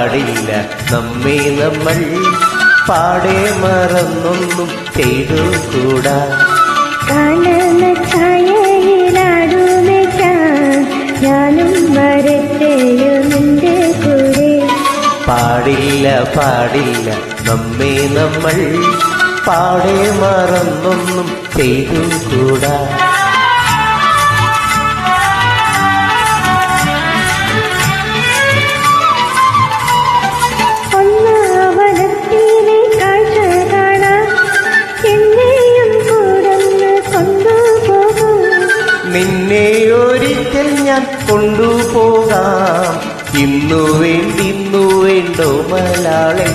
പാടില്ല നമ്മെ നമ്മൾ പാടെ മറന്നൊന്നും ചെയ്തുകൂടാ. കാണുന്ന ഛായയിലാടുമേ ഞാനും വരട്ടെയോ നിന്റെ കൂടെ. പാടില്ല പാടില്ല നമ്മെ നമ്മൾ പാടെ മറന്നൊന്നും ചെയ്തുകൂടാ. നിന്നെ ഒരിക്കൽ ഞാൻ കൊണ്ടുപോകാം, ഇന്നു വേണ്ടോ മലാളെ.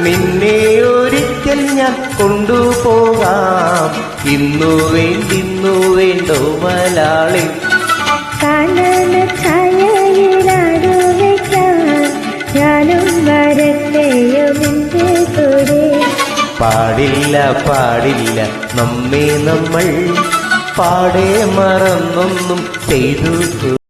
നിന്നെ ഒരിക്കൽ ഞാൻ കൊണ്ടുപോകാം, ഇന്നു വേണ്ടോ മലാളെ. പാടില്ല പാടില്ല നമ്മെ നമ്മൾ പാടെ മറന്നൊന്നും ചെയ്തു.